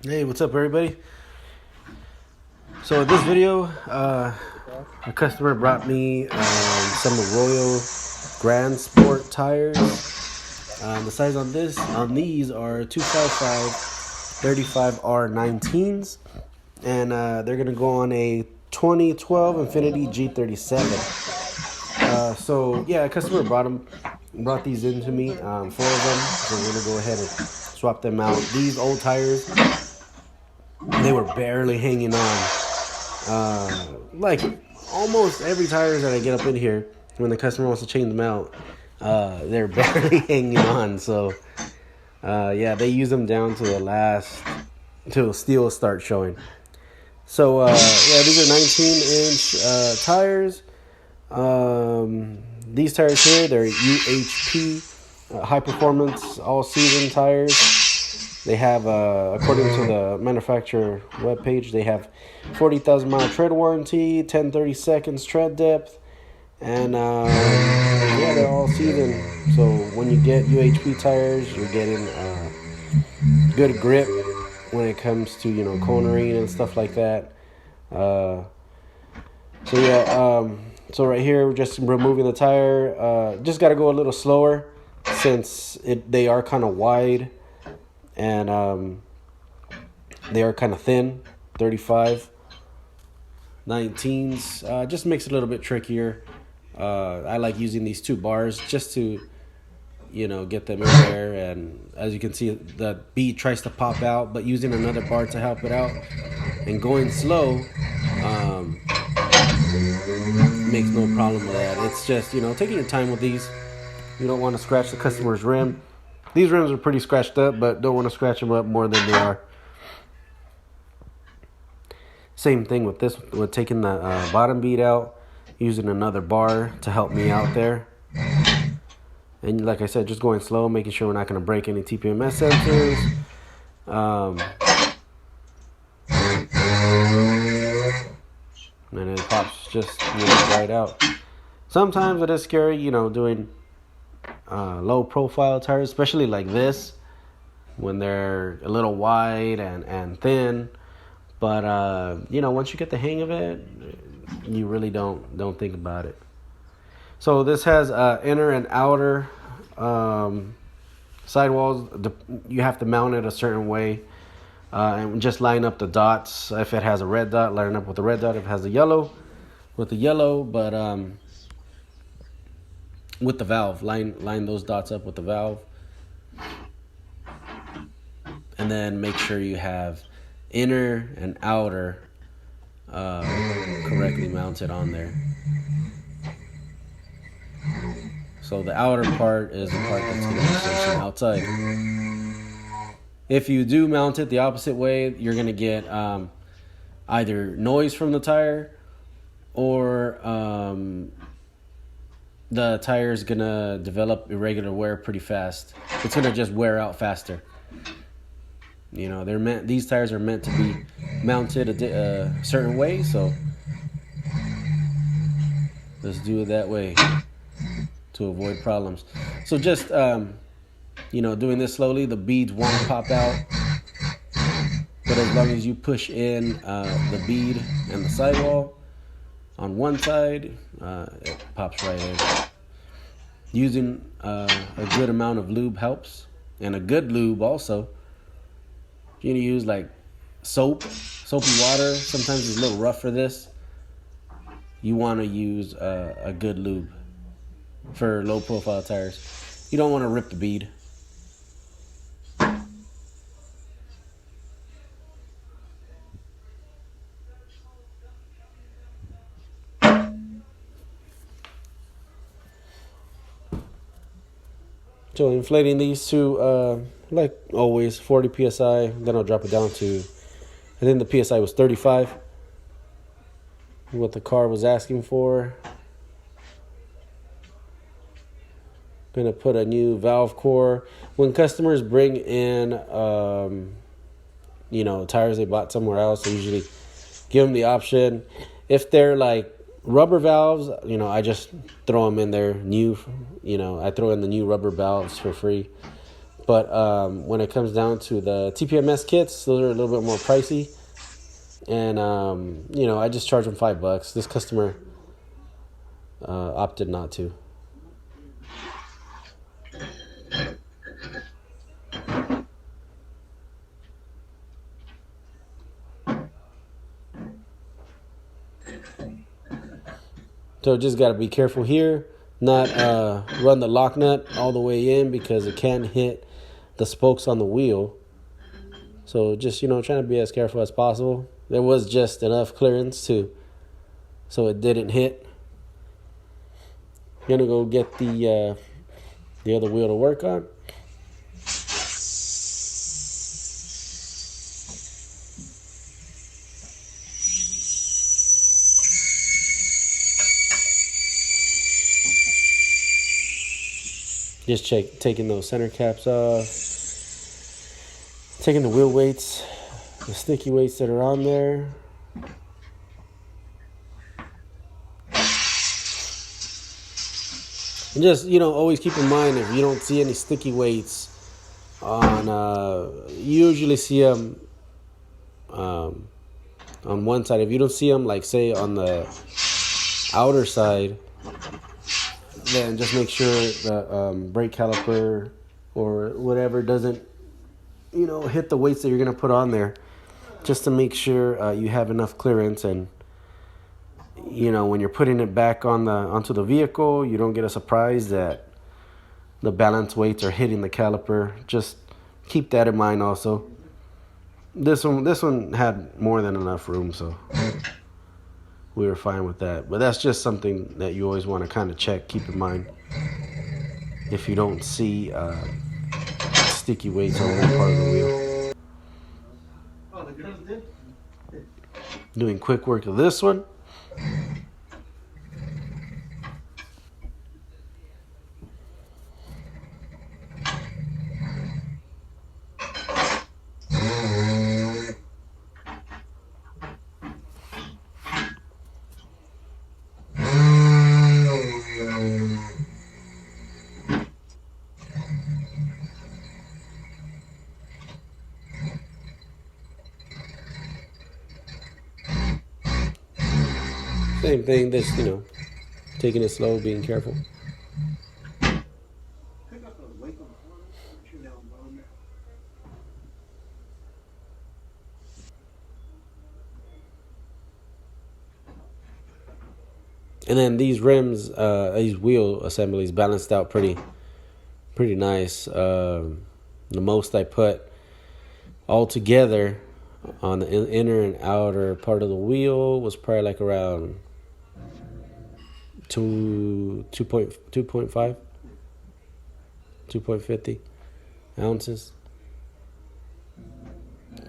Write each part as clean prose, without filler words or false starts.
Hey, what's up, everybody? So in this video, a customer brought me some Arroyo Grande Sport tires. The size on these are 255 35R19s, and they're gonna go on a 2012 Infiniti G37. So yeah, a customer brought these into me, four of them. So we're gonna go ahead and swap them out. These old tires, they were barely hanging on. Like almost every tires that I get up in here, when the customer wants to change them out, they're barely hanging on. So yeah, they use them down to the last till the steel starts showing. So yeah, these are 19-inch tires. These tires here, they're UHP high performance all season tires. They have, according to the manufacturer webpage, they have 40,000 mile tread warranty, 10-30 seconds tread depth, and yeah, they're all season. So when you get UHP tires, you're getting good grip when it comes to cornering and stuff like that. So yeah, so right here we're just removing the tire. Just got to go a little slower since they are kind of wide and they are kind of thin. 35 19s just makes it a little bit trickier. I like using these two bars just to get them in there, and as you can see, the bead tries to pop out, but using another bar to help it out and going slow makes no problem with that. It's just taking your time with these. You don't want to scratch the customer's rim. These rims are pretty scratched up, but don't want to scratch them up more than they are. Same thing with this, with taking the bottom bead out, using another bar to help me out there. And like I said, just going slow, making sure we're not going to break any TPMS sensors. And it pops just right out. Sometimes it is scary, doing low profile tires, especially like this, when they're a little wide and thin. But once you get the hang of it, you really don't think about it. So this has inner and outer sidewalls. You have to mount it a certain way, and just line up the dots. If it has a red dot, line up with the red dot. If it has a yellow, with the yellow. But with the valve, line those dots up with the valve, and then make sure you have inner and outer correctly mounted on there. So the outer part is the part that's going to be facing outside. If you do mount it the opposite way, you're going to get either noise from the tire, or the tire is going to develop irregular wear pretty fast. It's going to just wear out faster. These tires are meant to be mounted a certain way, so let's do it that way to avoid problems. So just doing this slowly, the beads won't pop out, but as long as you push in the bead and the sidewall on one side, it pops right in. Using a good amount of lube helps, and a good lube also. You're going to use like soapy water. Sometimes it's a little rough for this. You want to use a good lube for low profile tires. You don't want to rip the bead. So inflating these to like always 40 psi, then I'll drop it down to, I think the psi was 35, what the car was asking for. Gonna put a new valve core. When customers bring in tires they bought somewhere else, I usually give them the option. If they're like rubber valves, I just throw them in there new. I throw in the new rubber valves for free. But when it comes down to the TPMS kits, those are a little bit more pricey. And, I just charge them $5. This customer opted not to. So just got to be careful here, not run the lock nut all the way in because it can hit the spokes on the wheel. So just, trying to be as careful as possible. There was just enough clearance so it didn't hit. Gonna go get the other wheel to work on. Just taking those center caps off, taking the wheel weights, the sticky weights that are on there. And just, always keep in mind if you don't see any sticky weights on, you usually see them on one side. If you don't see them, like say on the outer side, then just make sure the brake caliper or whatever doesn't, hit the weights that you're going to put on there, just to make sure you have enough clearance. And, when you're putting it back onto the vehicle, you don't get a surprise that the balance weights are hitting the caliper. Just keep that in mind also. This one had more than enough room, so we were fine with that. But that's just something that you always want to kind of check, keep in mind. If you don't see sticky weights on one part of the wheel. Doing quick work of this one. Same thing, this, taking it slow, being careful. And then these rims, these wheel assemblies balanced out pretty nice. The most I put all together on the inner and outer part of the wheel was probably like around 2.50 ounces.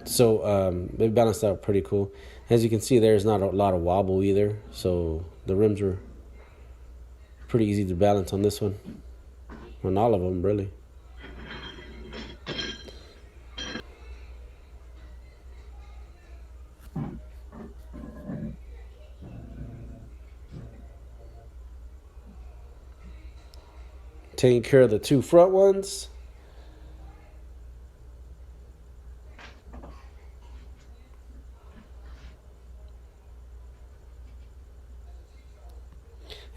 So they balanced out pretty cool. As you can see, there's not a lot of wobble either, so the rims were pretty easy to balance on this one, on all of them really. Taking care of the two front ones.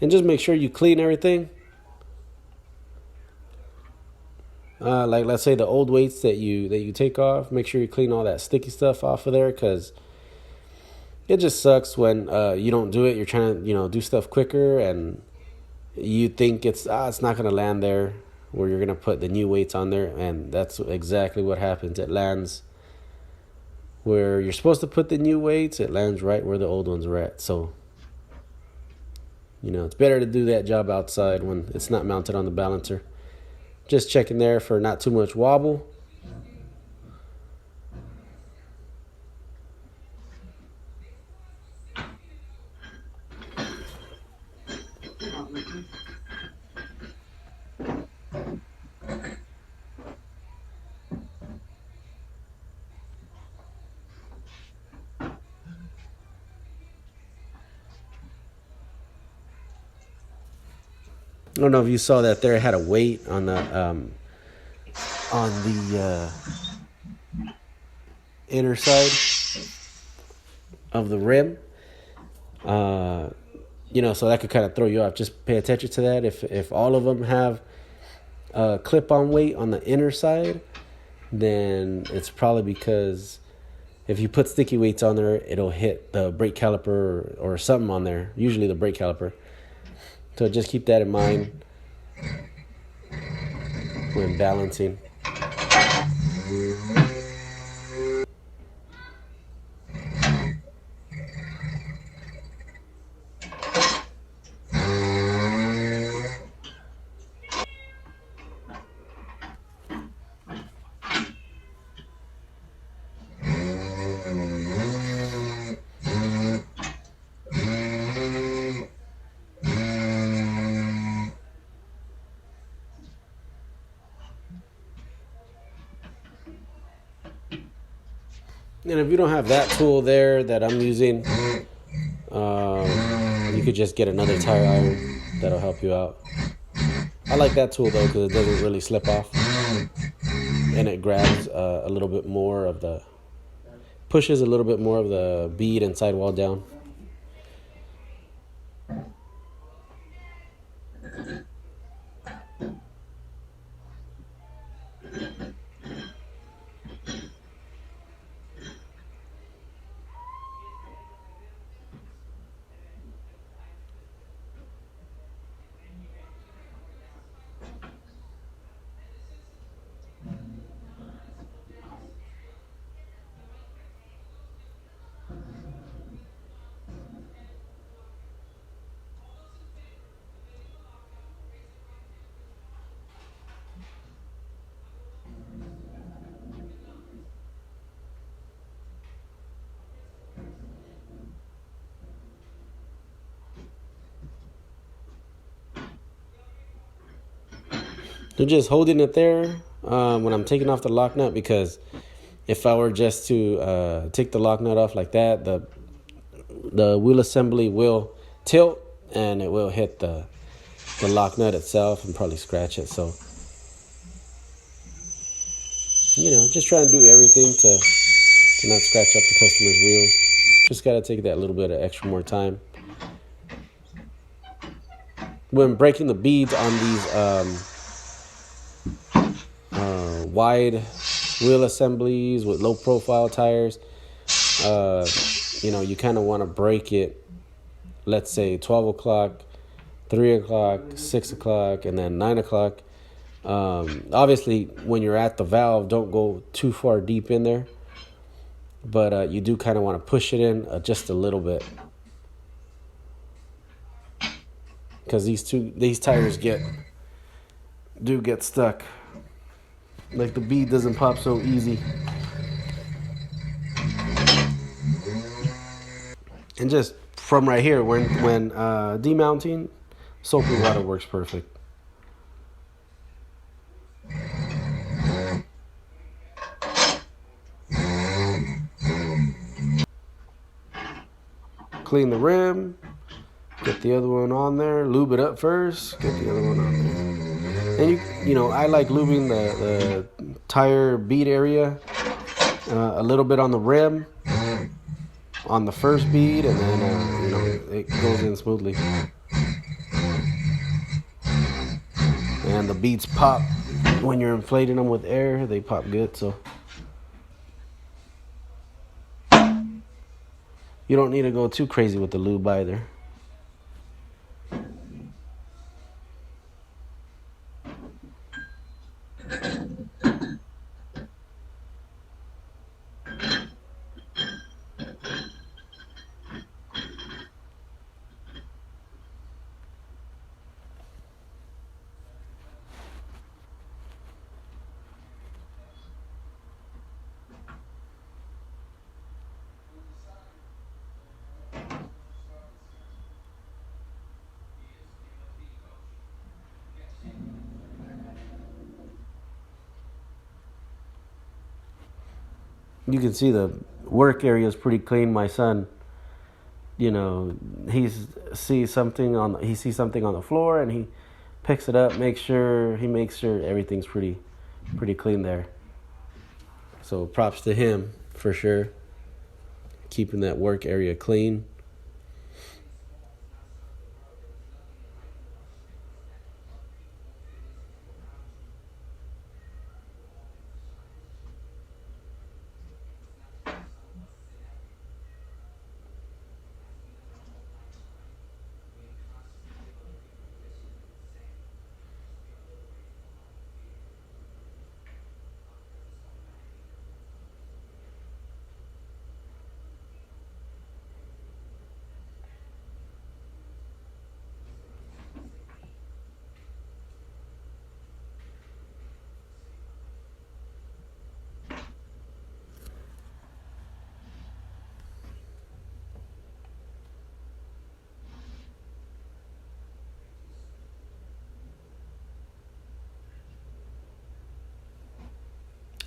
And just make sure you clean everything. Like let's say the old weights that you take off, make sure you clean all that sticky stuff off of there, because it just sucks when you don't do it. You're trying to do stuff quicker, and you think it's not going to land there where you're going to put the new weights on there, and that's exactly what happens. It lands where you're supposed to put the new weights. It lands right where the old ones are at. So it's better to do that job outside when it's not mounted on the balancer. Just checking there for not too much wobble. I don't know if you saw that there. It had a weight on on the inner side of the rim. So that could kind of throw you off. Just pay attention to that. If all of them have clip-on weight on the inner side, then it's probably because if you put sticky weights on there, it'll hit the brake caliper or something on there, usually the brake caliper. So just keep that in mind when balancing. And if you don't have that tool there that I'm using, you could just get another tire iron. That'll help you out. I like that tool though because it doesn't really slip off, and it grabs a little bit more of the, pushes a little bit more of the bead and sidewall down. They're just holding it there when I'm taking off the lock nut, because if I were just to take the lock nut off like that, the wheel assembly will tilt and it will hit the lock nut itself and probably scratch it. So, just try and do everything to not scratch up the customer's wheels. Just got to take that little bit of extra more time. When breaking the beads on these wide wheel assemblies with low profile tires, you kind of want to break it, let's say 12 o'clock, 3 o'clock, 6 o'clock, and then 9 o'clock. Obviously, when you're at the valve, don't go too far deep in there, but you do kind of want to push it in just a little bit, because these tires do get stuck. Like the bead doesn't pop so easy. And just from right here, when demounting, soap and water works perfect. Clean the rim, get the other one on there, lube it up first, get the other one on there. And I like lubing the tire bead area a little bit on the rim, on the first bead, and then it goes in smoothly. And the beads pop when you're inflating them with air; they pop good. So you don't need to go too crazy with the lube either. You can see the work area is pretty clean. My son, he sees something on the floor and he picks it up, makes sure everything's pretty pretty clean there. So props to him for sure, keeping that work area clean.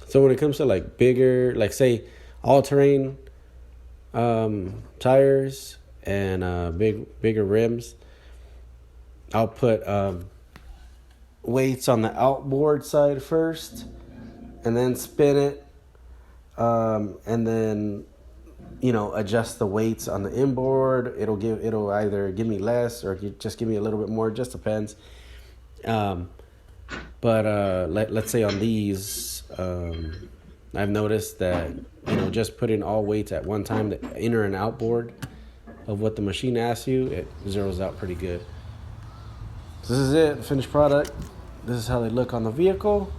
So when it comes to like bigger, like say all-terrain tires and bigger rims, I'll put weights on the outboard side first, and then spin it, and then adjust the weights on the inboard. It'll either give me less or just give me a little bit more. It just depends. But let's say on these, I've noticed that just putting all weights at one time, the inner and outboard of what the machine asks you, it zeroes out pretty good. So this is it, finished product. This is how they look on the vehicle.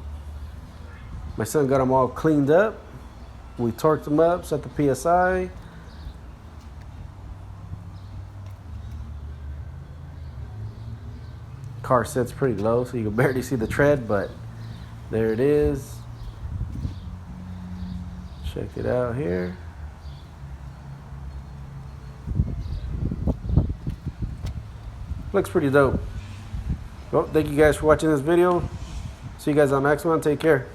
My son got them all cleaned up. We torqued them up, set the PSI. Car sits pretty low, so you can barely see the tread, but there it is. Check it out here. Looks pretty dope. Well, thank you guys for watching this video. See you guys on the next one. Take care.